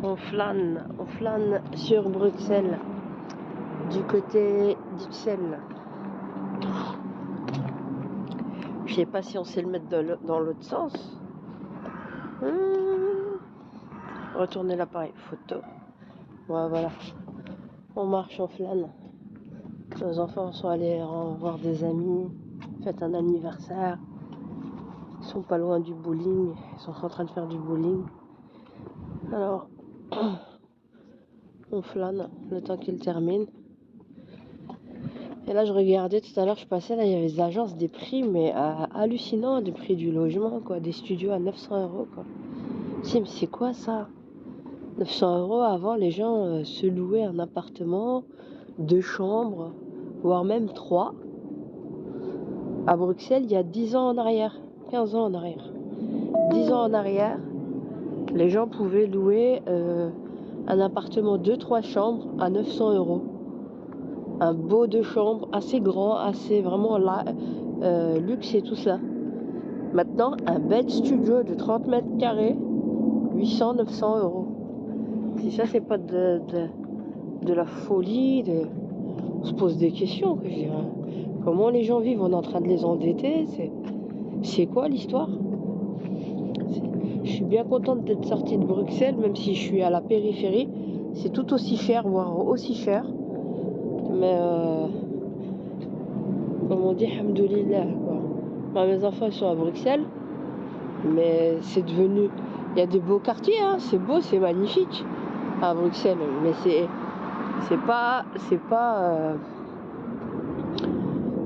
On flâne sur Bruxelles, du côté d'Uxelles. Je sais pas si on sait le mettre dans l'autre sens. Retourner l'appareil photo. Ouais, voilà. On marche, on flâne. Nos enfants sont allés voir des amis, fêtent un anniversaire. Ils sont pas loin du bowling. Ils sont en train de faire du bowling. Alors, on flâne le temps qu'ils terminent. Et là, je regardais tout à l'heure, je passais, là, il y avait des agences, des prix, mais hallucinants, des prix du logement, quoi, des studios à 900 €, quoi. Je me dis, mais c'est quoi ça? 900 € avant, les gens se louaient un appartement, 2 chambres, voire même 3. À Bruxelles, il y a 10 ans en arrière, 15 ans en arrière. 10 ans en arrière, les gens pouvaient louer un appartement 2-3 chambres à 900 €. Un beau 2 chambres, assez grand, assez vraiment là, luxe et tout ça. Maintenant, un bed studio de 30 mètres carrés, 800-900 €. Si ça, c'est pas de la folie, on se pose des questions. Je dirais. Comment les gens vivent? On est en train de les endetter. C'est quoi l'histoire? Je suis bien contente d'être sortie de Bruxelles, même si je suis à la périphérie. C'est tout aussi cher, voire aussi cher. Mais comme on dit, alhamdoulilah, quoi. Moi, mes enfants ils sont à Bruxelles, mais c'est devenu... Il y a des beaux quartiers, hein, c'est beau, c'est magnifique à Bruxelles, mais c'est pas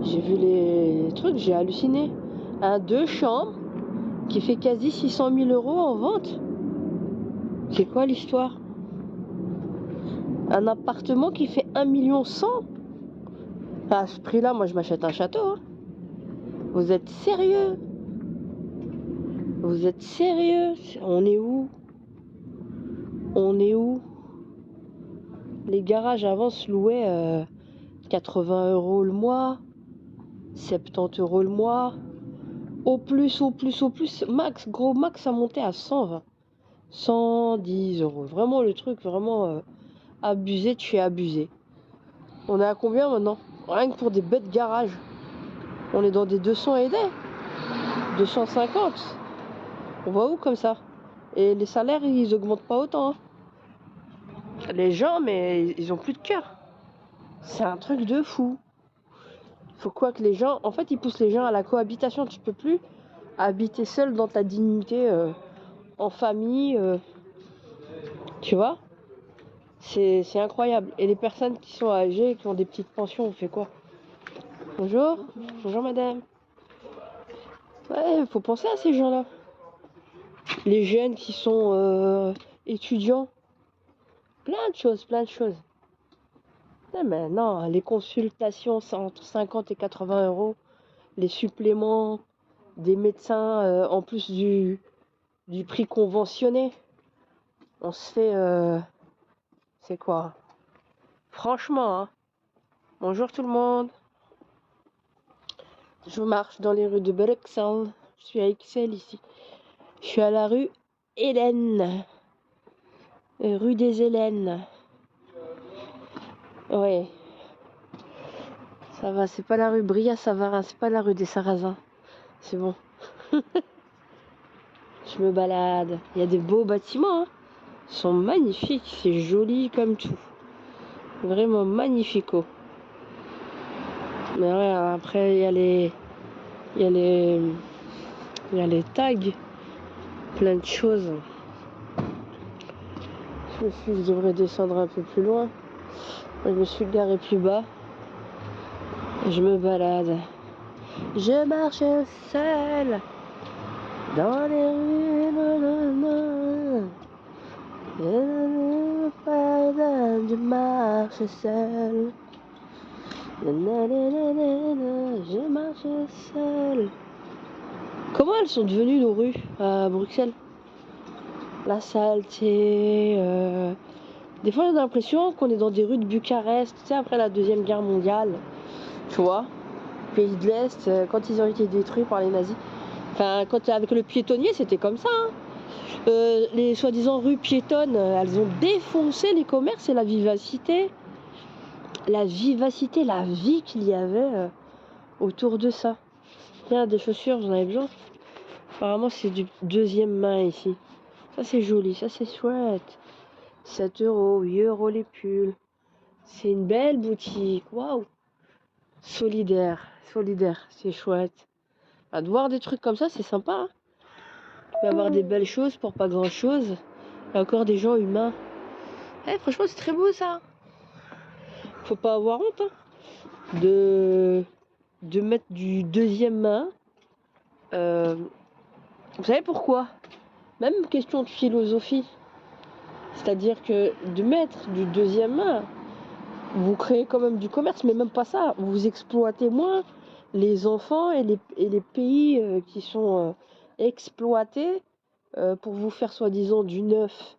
j'ai vu les trucs, j'ai halluciné. Un 2 chambres qui fait quasi 600 000 € en vente. C'est quoi l'histoire? Un appartement qui fait 1,1 million. À ce prix-là, moi je m'achète un château. Hein. Vous êtes sérieux? Vous êtes sérieux? On est où? On est où? Les garages avant se louaient 80 € le mois, 70 € le mois. Au plus, max, gros max, ça montait à 120, 110 €. Vraiment le truc, vraiment abusé, tu es abusé. On est à combien maintenant? Rien que pour des bêtes garages. On est dans des 200 et des 250. On va où comme ça? Et les salaires, ils augmentent pas autant. Hein. Les gens, mais ils ont plus de cœur. C'est un truc de fou. Faut quoi que les gens... En fait, ils poussent les gens à la cohabitation. Tu peux plus habiter seul dans ta dignité, en famille. Tu vois? C'est incroyable. Et les personnes qui sont âgées, qui ont des petites pensions, on fait quoi? Bonjour. Bonjour madame. Ouais, faut penser à ces gens-là. Les jeunes qui sont étudiants. Plein de choses, plein de choses. Non, mais non, les consultations, c'est entre 50 et 80 €. Les suppléments des médecins, en plus du prix conventionné. On se fait... c'est quoi? Franchement, hein. Bonjour tout le monde. Je marche dans les rues de Bruxelles. Je suis à Ixelles ici. Je suis à la rue Hélène. Rue des Hélènes. Ouais. Ça va, c'est pas la rue Bria-Savarin, c'est pas la rue des Sarrasins. C'est bon. Je me balade. Il y a des beaux bâtiments. Hein. Ils sont magnifiques. C'est joli comme tout. Vraiment magnifico. Mais ouais, après, il y a les tags. Plein de choses. Je devrais descendre un peu plus loin. Je me suis garé plus bas. Je me balade. Je marche seule dans les rues. Je marche seule. Je marche seule. Comment elles sont devenues nos rues à Bruxelles? La saleté. Des fois, on a l'impression qu'on est dans des rues de Bucarest, tu sais, après la Deuxième Guerre mondiale. Tu vois, pays de l'Est, quand ils ont été détruits par les nazis. Enfin, avec le piétonnier, c'était comme ça. Hein. Les soi-disant rues piétonnes, elles ont défoncé les commerces et la vivacité, la vie qu'il y avait autour de ça. Tiens, des chaussures, vous en avez besoin? Apparemment, c'est du deuxième main ici. Ça, c'est joli, ça, c'est chouette. 7 euros, 8 euros les pulls. C'est une belle boutique, waouh! Solidaire, c'est chouette. Ah, de voir des trucs comme ça, c'est sympa, hein. Tu peux avoir des belles choses pour pas grand chose. Il y a encore des gens humains. Eh, franchement, c'est très beau ça. Faut pas avoir honte hein, de mettre du deuxième main. Vous savez pourquoi? Même question de philosophie. C'est-à-dire que de mettre du deuxième main, vous créez quand même du commerce, mais même pas ça. Vous exploitez moins les enfants et les pays qui sont exploités pour vous faire soi-disant du neuf.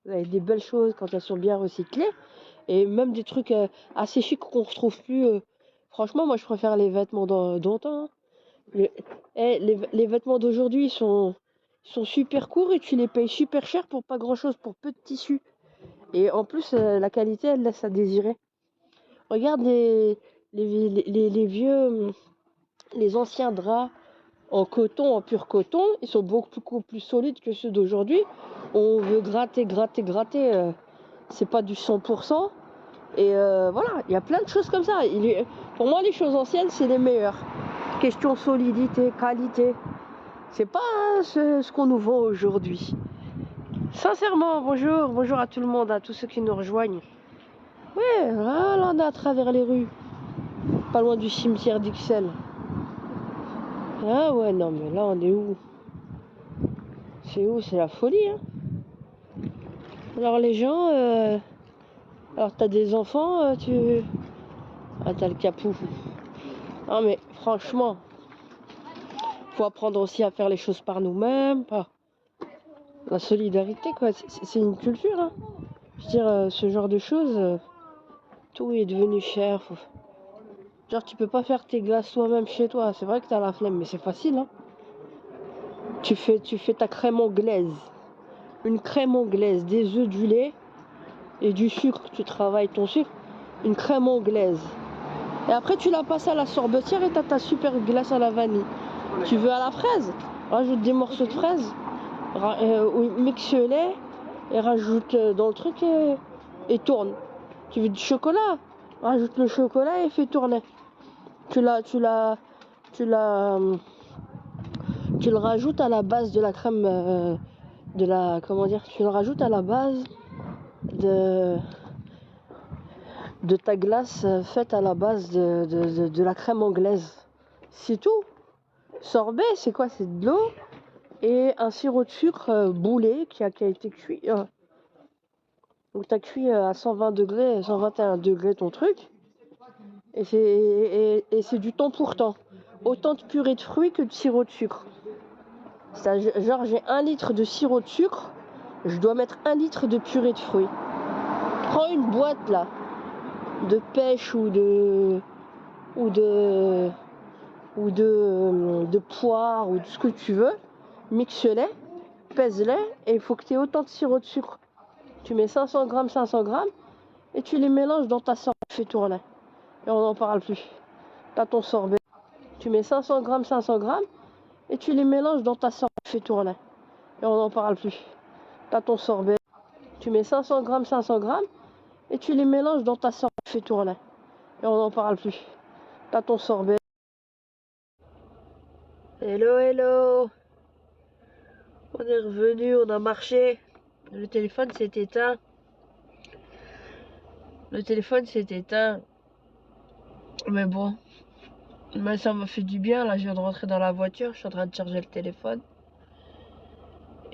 Vous avez des belles choses quand elles sont bien recyclées. Et même des trucs assez chics qu'on retrouve plus. Franchement, moi je préfère les vêtements d'antan. Hein. Les vêtements d'aujourd'hui sont super courts et tu les payes super cher pour pas grand chose, pour peu de tissu. Et en plus, la qualité, elle laisse à désirer. Regarde les vieux, les anciens draps en coton, en pur coton, ils sont beaucoup plus solides que ceux d'aujourd'hui. On veut gratter, c'est pas du 100%. Et voilà, il y a plein de choses comme ça. Pour moi, les choses anciennes, c'est les meilleures. Question solidité, qualité. C'est pas ce qu'on nous vend aujourd'hui. Sincèrement, bonjour à tout le monde, à tous ceux qui nous rejoignent. Ouais, là on est à travers les rues, pas loin du cimetière d'Ixelles. Ah ouais, non mais là on est où? C'est où? C'est la folie, hein. Alors les gens, alors t'as des enfants, Ah t'as le capou. Non mais franchement, faut apprendre aussi à faire les choses par nous-mêmes, la solidarité quoi, c'est une culture, hein. Je veux dire, ce genre de choses, tout est devenu cher. Genre tu peux pas faire tes glaces toi-même chez toi, c'est vrai que t'as la flemme, mais c'est facile, hein. Tu fais ta crème anglaise. Une crème anglaise, des œufs, du lait et du sucre. Tu travailles ton sucre. Une crème anglaise. Et après, tu la passes à la sorbetière et t'as ta super glace à la vanille. Tu veux à la fraise? Rajoute des morceaux de fraise. Mixe-les et rajoute dans le truc et tourne. Tu veux du chocolat? Rajoute le chocolat et fais tourner. Tu le rajoutes à la base de la crème comment dire, tu le rajoutes à la base de ta glace faite à la base de la crème anglaise. C'est tout. Sorbet, c'est quoi? C'est de l'eau et un sirop de sucre boulé qui a été cuit. Donc tu as cuit à 120 degrés, 121 degrés ton truc. Et c'est du temps pour temps. Autant de purée de fruits que de sirop de sucre. Genre j'ai 1 litre de sirop de sucre, je dois mettre 1 litre de purée de fruits. Prends une boîte là de pêche ou de poire ou de ce que tu veux, mixe-les, pèse-les et il faut que tu aies autant de sirop de sucre. Tu mets 500 grammes et tu les mélanges dans ta sorbet, tu fais tourner. Et on n'en parle plus. T'as ton sorbet. Tu mets 500 grammes et tu les mélanges dans ta sorbet, tu fais tourner. Et on n'en parle plus. T'as ton sorbet. Tu mets 500 grammes et tu les mélanges dans ta sorbet, tu fais tourner. Et on n'en parle plus. T'as ton sorbet. Hello. On est revenu, on a marché. Le téléphone s'est éteint. Mais bon. Mais ça m'a fait du bien. Là, je viens de rentrer dans la voiture. Je suis en train de charger le téléphone.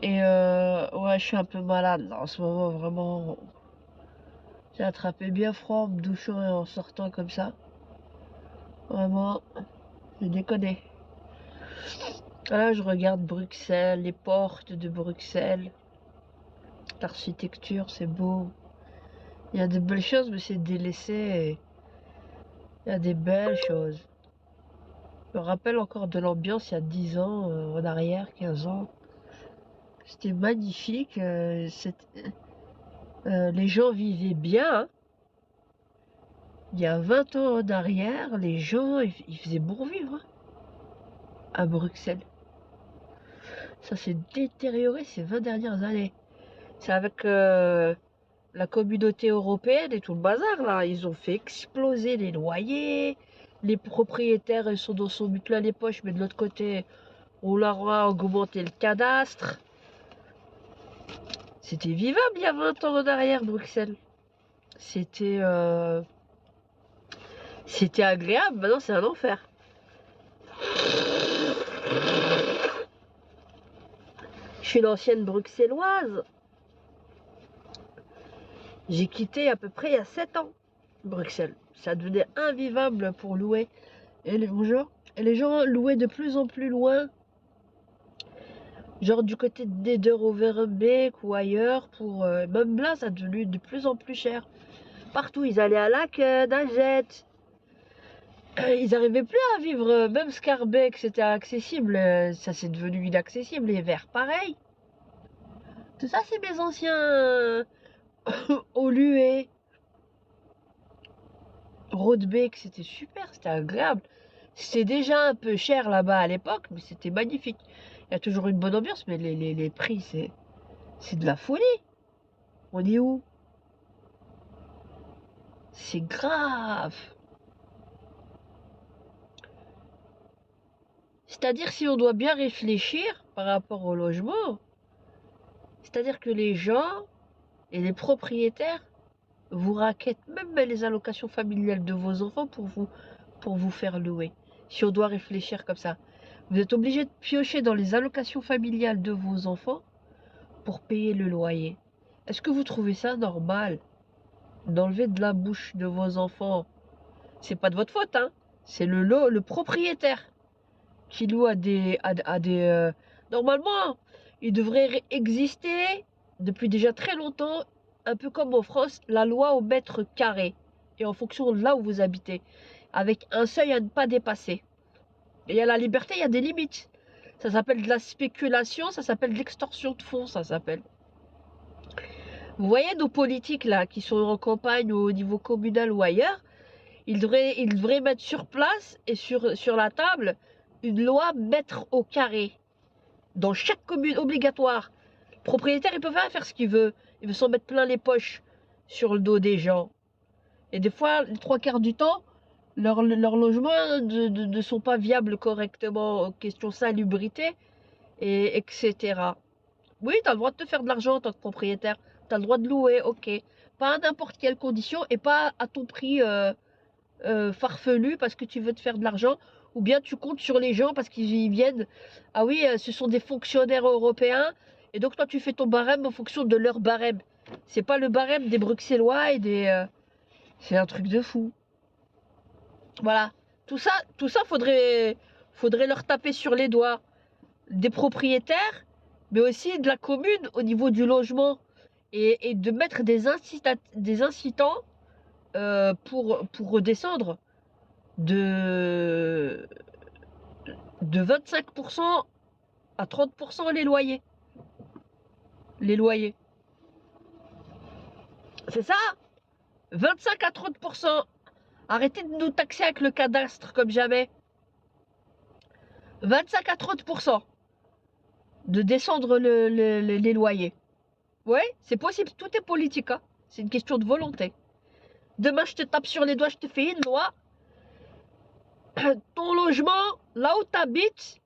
Et ouais, je suis un peu malade là en ce moment. Vraiment. J'ai attrapé bien froid en me douchant et en sortant comme ça. Vraiment. J'ai déconné. Là, je regarde Bruxelles, les portes de Bruxelles. L'architecture, c'est beau. Il y a des belles choses, mais c'est délaissé. Et il y a des belles choses. Je me rappelle encore de l'ambiance il y a 10 ans en arrière, 15 ans. C'était magnifique. Les gens vivaient bien, hein. Il y a 20 ans d'arrière, les gens, ils faisaient bon vivre, hein, à Bruxelles. Ça s'est détérioré ces 20 dernières années. C'est avec la communauté européenne et tout le bazar, là. Ils ont fait exploser les loyers. Les propriétaires, ils sont mis plein les poches, mais de l'autre côté, on leur a augmenté le cadastre. C'était vivable il y a 20 ans en arrière, Bruxelles. C'était agréable, maintenant c'est un enfer. Je suis une ancienne bruxelloise. J'ai quitté à peu près il y a 7 ans Bruxelles. Ça devenait invivable pour louer. Et les gens louaient de plus en plus loin. Genre du côté de Neder-Overbeek ou ailleurs. Même là, ça a devenu de plus en plus cher. Partout, ils allaient à Laken, à Jet. Ils n'arrivaient plus à vivre. Même Scarbeck, c'était accessible. Ça, c'est devenu inaccessible. Les verts, pareil. Tout ça, c'est mes anciens Olué. Roadbeek, c'était super, c'était agréable. C'était déjà un peu cher là-bas à l'époque, mais c'était magnifique. Il y a toujours une bonne ambiance, mais les prix, c'est de la folie. On est où? C'est grave. C'est-à-dire, si on doit bien réfléchir par rapport au logement, c'est-à-dire que les gens et les propriétaires vous raquettent même les allocations familiales de vos enfants pour vous faire louer. Si on doit réfléchir comme ça, vous êtes obligé de piocher dans les allocations familiales de vos enfants pour payer le loyer. Est-ce que vous trouvez ça normal d'enlever de la bouche de vos enfants? C'est pas de votre faute, hein. C'est le propriétaire qui loue Normalement, il devrait exister depuis déjà très longtemps, un peu comme en France, la loi au mètre carré et en fonction de là où vous habitez, avec un seuil à ne pas dépasser. Et il y a la liberté, il y a des limites. Ça s'appelle de la spéculation, ça s'appelle de l'extorsion de fonds, ça s'appelle. Vous voyez nos politiques là, qui sont en campagne au niveau communal ou ailleurs, ils devraient mettre sur place et sur la table une loi mètre au carré. Dans chaque commune, obligatoire. Le propriétaire, il peut pas faire ce qu'il veut. Il veut s'en mettre plein les poches sur le dos des gens. Et des fois, les 3/4 du temps, leurs logements ne sont pas viables correctement, question salubrité, etc. Oui, tu as le droit de te faire de l'argent en tant que propriétaire. Tu as le droit de louer, ok. Pas à n'importe quelle condition et pas à ton prix farfelu parce que tu veux te faire de l'argent. Ou bien tu comptes sur les gens parce qu'ils y viennent. Ah oui, ce sont des fonctionnaires européens. Et donc toi, tu fais ton barème en fonction de leur barème. C'est pas le barème des Bruxellois et des... c'est un truc de fou. Voilà. Tout ça, faudrait leur taper sur les doigts. Des propriétaires, mais aussi de la commune au niveau du logement. Et de mettre des incitants pour redescendre de 25% à 30% les loyers. Les loyers. C'est ça? 25 à 30%. Arrêtez de nous taxer avec le cadastre comme jamais. 25 à 30% de descendre les loyers. Ouais, c'est possible. Tout est politique, hein. C'est une question de volonté. Demain, je te tape sur les doigts, je te fais une loi. Ton logement, là où tu habites,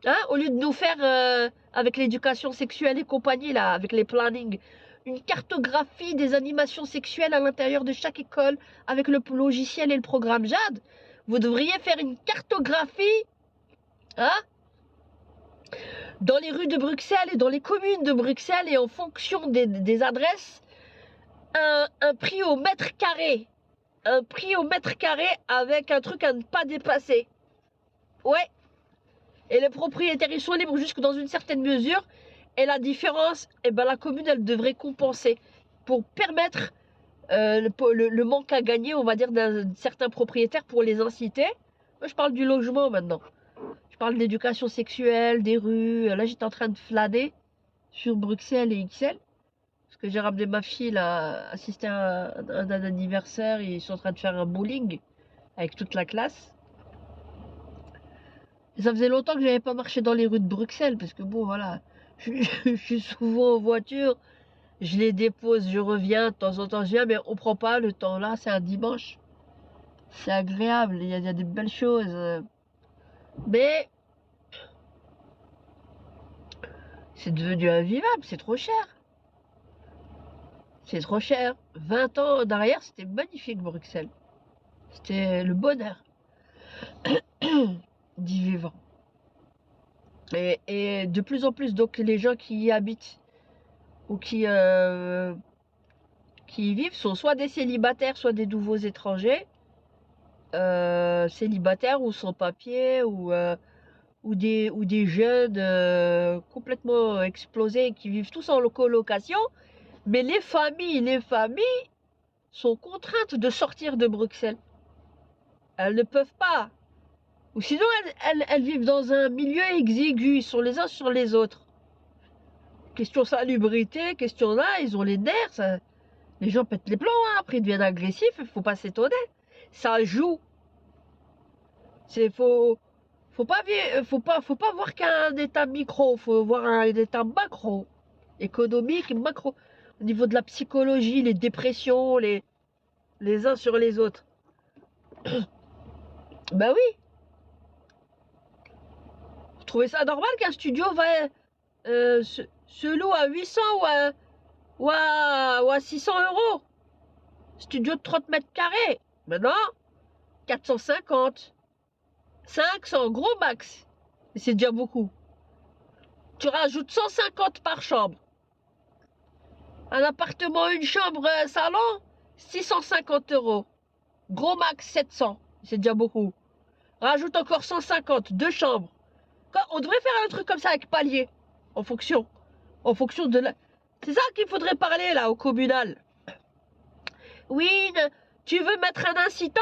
hein, au lieu de nous faire avec l'éducation sexuelle et compagnie, là, avec les plannings, une cartographie des animations sexuelles à l'intérieur de chaque école avec le logiciel et le programme JAD, vous devriez faire une cartographie, hein, dans les rues de Bruxelles et dans les communes de Bruxelles et en fonction des adresses, un prix au mètre carré. Un prix au mètre carré avec un truc à ne pas dépasser. Ouais. Et les propriétaires, ils sont libres jusque dans une certaine mesure. Et la différence, eh ben, la commune, elle devrait compenser pour permettre le manque à gagner, on va dire, d'un certain propriétaire pour les inciter. Moi, je parle du logement maintenant. Je parle de l'éducation sexuelle, des rues. Là, j'étais en train de flâner. sur Bruxelles et XL. Parce que j'ai ramené ma fille là, assister à un anniversaire. Ils sont en train de faire un bowling avec toute la classe. Et ça faisait longtemps que j'avais pas marché dans les rues de Bruxelles. Parce que bon, voilà, je suis souvent en voiture. Je les dépose, je reviens. De temps en temps, je viens. Mais on prend pas le temps là. C'est un dimanche. C'est agréable. Il y a des belles choses. Mais c'est devenu invivable. C'est trop cher. C'est trop cher. 20 ans derrière, c'était magnifique, Bruxelles. C'était le bonheur d'y vivre. Et de plus en plus, donc, les gens qui y habitent ou qui y vivent sont soit des célibataires, soit des nouveaux étrangers. Célibataires ou sans papier, ou des jeunes complètement explosés qui vivent tous en colocation. Mais les familles sont contraintes de sortir de Bruxelles. Elles ne peuvent pas. Ou sinon, elles vivent dans un milieu exigu, ils sont les uns sur les autres. Question salubrité, question là, ils ont les nerfs. Les gens pètent les plombs, hein, après ils deviennent agressifs, il faut pas s'étonner. Ça joue. Faut pas voir qu'un état micro, faut voir un état macro, économique, macro. Au niveau de la psychologie, les dépressions, les uns sur les autres. Bah oui. Vous trouvez ça normal qu'un studio se loue à 800 ou à 600 euros? Studio de 30 mètres carrés. Maintenant, 450, 500, gros max. Et c'est déjà beaucoup. Tu rajoutes 150 par chambre. Un appartement, une chambre, un salon, 650 euros. Gros max, 700. C'est déjà beaucoup. Rajoute encore 150, deux chambres. On devrait faire un truc comme ça avec palier. En fonction de la... C'est ça qu'il faudrait parler là au communal. Oui, tu veux mettre un incitant?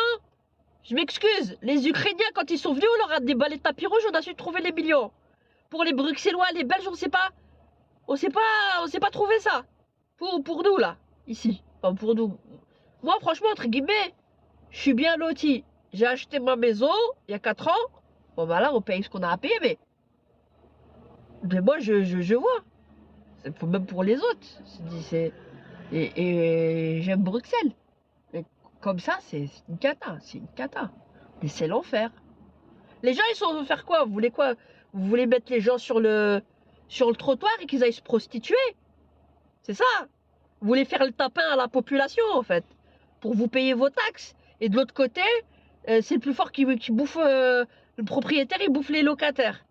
Je m'excuse. Les Ukrainiens, quand ils sont venus, on leur a déballé le tapis rouge, on a su trouver les millions. Pour les Bruxellois, les Belges, on sait pas. On sait pas trouver ça. Pour nous, là. Ici. Enfin, pour nous. Moi, franchement, entre guillemets, je suis bien loti. J'ai acheté ma maison il y a 4 ans. Bon, bah là, on paye ce qu'on a à payer, mais moi, je vois. C'est même pour les autres. Et j'aime Bruxelles. Mais comme ça, c'est une cata. C'est une cata. Mais c'est l'enfer. Les gens, ils sont faire quoi? Vous voulez quoi? Vous voulez mettre les gens sur le trottoir et qu'ils aillent se prostituer? C'est ça. Vous voulez faire le tapin à la population, en fait. Pour vous payer vos taxes. Et de l'autre côté, c'est le plus fort qui bouffe... le propriétaire, il bouffe les locataires.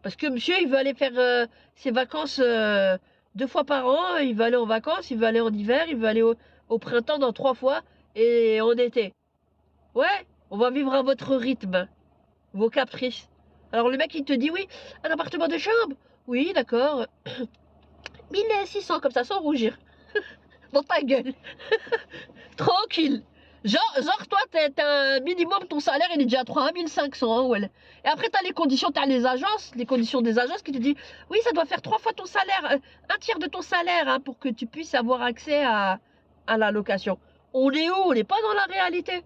Parce que monsieur, il veut aller faire ses vacances 2 fois par an. Il veut aller en vacances, il veut aller en hiver, il veut aller au printemps dans 3 fois. Et en été. Ouais, on va vivre à votre rythme. Vos caprices. Alors le mec, il te dit, oui, un appartement de chambre. Oui, d'accord. 1600 comme ça, sans rougir. Dans ta gueule. Tranquille. Genre toi, t'as un minimum, ton salaire, il est déjà à 3500. Hein, ouais. Et après, t'as les conditions, t'as les conditions des agences qui te disent, oui, ça doit faire 3 fois ton salaire, un tiers de ton salaire, hein, pour que tu puisses avoir accès à la location. On est où? On n'est pas dans la réalité.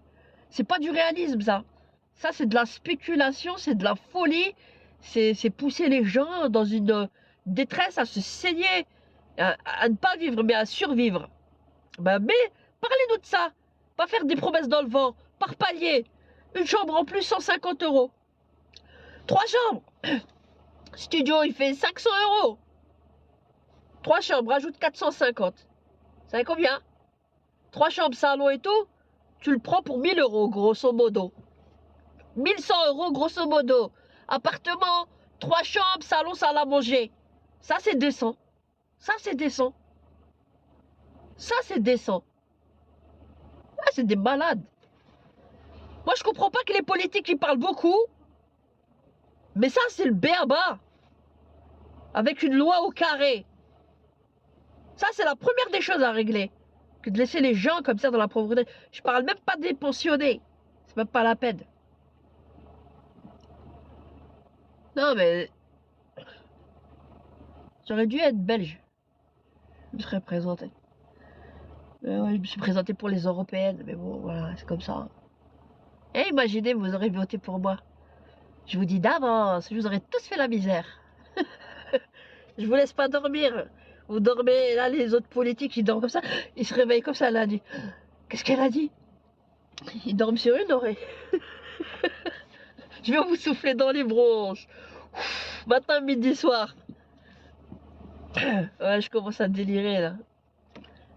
C'est pas du réalisme, ça. Ça, c'est de la spéculation, c'est de la folie. C'est pousser les gens dans une détresse à se saigner, à ne pas vivre, mais à survivre. Ben, mais parlez-nous de ça. Pas faire des promesses dans le vent, par palier. Une chambre en plus, 150 euros. 3 chambres. Studio, il fait 500 euros. 3 chambres, rajoute 450. Vous savez combien? 3 chambres, salon et tout, tu le prends pour 1000 euros, grosso modo. 1100 euros, grosso modo. Appartement, 3 chambres, salon, salle à manger. Ça, c'est décent. Ça, c'est décent. Ça, c'est décent. Ah, c'est des malades. Moi, je comprends pas que les politiques, ils parlent beaucoup. Mais ça, c'est le b.a.-ba. Avec une loi au carré. Ça, c'est la première des choses à régler. Que de laisser les gens comme ça dans la pauvreté. Je parle même pas des pensionnés. C'est même pas la peine. Non, mais... J'aurais dû être belge. Je me serais présenté. Mais ouais, je me suis présenté pour les européennes. Mais bon, voilà, c'est comme ça. Et imaginez, vous aurez voté pour moi. Je vous dis d'avance, je vous aurais tous fait la misère. Je vous laisse pas dormir. Vous dormez, là, les autres politiques, ils dorment comme ça. Ils se réveillent comme ça, là. Qu'est-ce qu'elle a dit? Ils dorment sur une oreille. Je vais vous souffler dans les bronches. Matin, midi, soir. Ouais, je commence à délirer, là.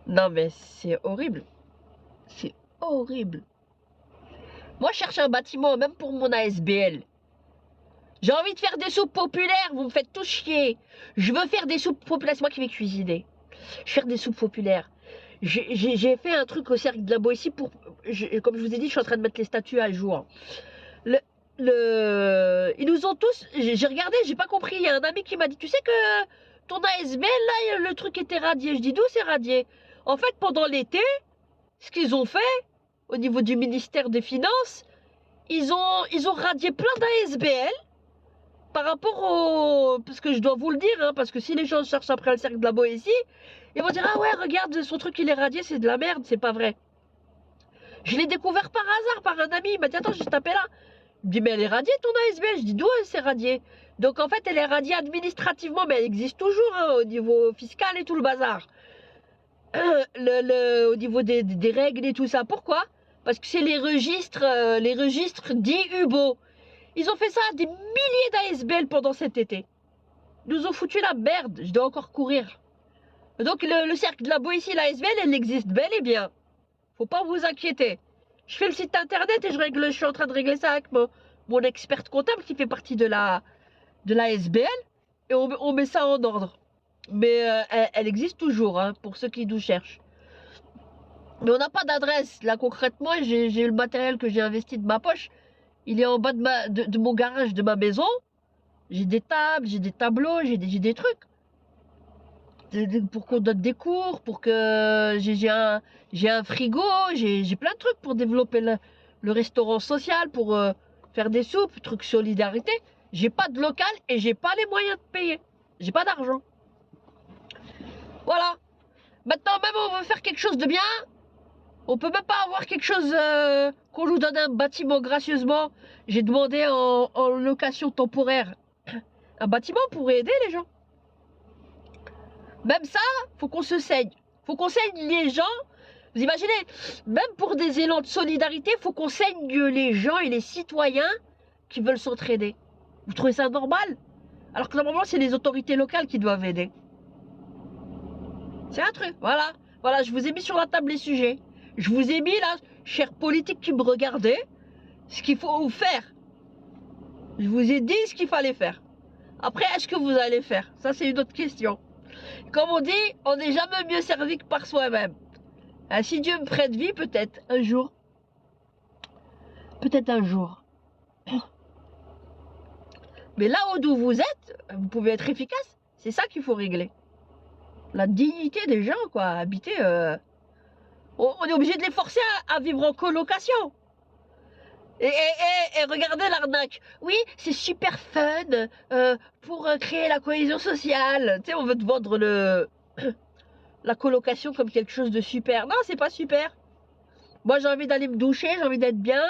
Non, mais c'est horrible. C'est horrible. Moi, je cherche un bâtiment, même pour mon ASBL. J'ai envie de faire des soupes populaires, vous me faites tout chier. Je veux faire des soupes populaires, c'est moi qui vais cuisiner. Je veux faire des soupes populaires. J'ai fait un truc au cercle de la Boétie pour... comme je vous ai dit, je suis en train de mettre les statuts à jour. Ils nous ont tous... J'ai regardé, j'ai pas compris. Il y a un ami qui m'a dit, tu sais que ton ASBL, là, le truc était radié. Je dis, d'où c'est radié? En fait, pendant l'été, ce qu'ils ont fait, au niveau du ministère des Finances, ils ont radié plein d'ASBL. Par rapport au... Parce que je dois vous le dire, hein, parce que si les gens cherchent après le cercle de la Boétie, ils vont dire, ah ouais, regarde, son truc il est radié, c'est de la merde, c'est pas vrai. Je l'ai découvert par hasard, par un ami, il m'a dit, attends, je tapé là. Il me dit, mais elle est radiée ton ASBL? Je dis, d'où elle s'est radiée? Donc en fait, elle est radiée administrativement, mais elle existe toujours, hein, au niveau fiscal et tout le bazar. Au niveau des règles et tout ça. Pourquoi? Parce que c'est les registres dits UBO. Ils ont fait ça à des milliers d'ASBL pendant cet été. Ils nous ont foutu la merde. Je dois encore courir. Donc le cercle de la Boétie, l'ASBL, elle existe bel et bien. Faut pas vous inquiéter. Je fais le site internet et je suis en train de régler ça avec mon experte comptable qui fait partie de l'ASBL. Et on met ça en ordre. Mais elle existe toujours, hein, pour ceux qui nous cherchent. Mais on n'a pas d'adresse. Là, concrètement, j'ai le matériel que j'ai investi de ma poche. Il est en bas de mon garage, de ma maison. J'ai des tables, j'ai des tableaux, j'ai des trucs. Pour qu'on donne des cours, pour que j'ai un frigo, j'ai plein de trucs pour développer le restaurant social, pour faire des soupes, trucs solidarité. J'ai pas de local et j'ai pas les moyens de payer. J'ai pas d'argent. Voilà. Maintenant, même on veut faire quelque chose de bien. On peut même pas avoir quelque chose qu'on nous donne un bâtiment gracieusement. J'ai demandé en location temporaire un bâtiment pour aider les gens. Même ça, faut qu'on se saigne. Faut qu'on saigne les gens. Vous imaginez, même pour des élans de solidarité, faut qu'on saigne les gens et les citoyens qui veulent s'entraider. Vous trouvez ça normal? Alors que normalement, c'est les autorités locales qui doivent aider. C'est un truc, voilà. Voilà, je vous ai mis sur la table les sujets. Je vous ai mis là, chers politiques qui me regardez, ce qu'il faut faire. Je vous ai dit ce qu'il fallait faire. Après, est-ce que vous allez faire? Ça, c'est une autre question. Comme on dit, on n'est jamais mieux servi que par soi-même. Si Dieu me prête vie, peut-être un jour. Peut-être un jour. Mais là où vous êtes, vous pouvez être efficace. C'est ça qu'il faut régler. La dignité des gens, quoi. Habiter... On est obligé de les forcer à vivre en colocation. Et regardez l'arnaque. Oui, c'est super fun pour créer la cohésion sociale. Tu sais, on veut te vendre la colocation comme quelque chose de super. Non, c'est pas super. Moi, j'ai envie d'aller me doucher, j'ai envie d'être bien.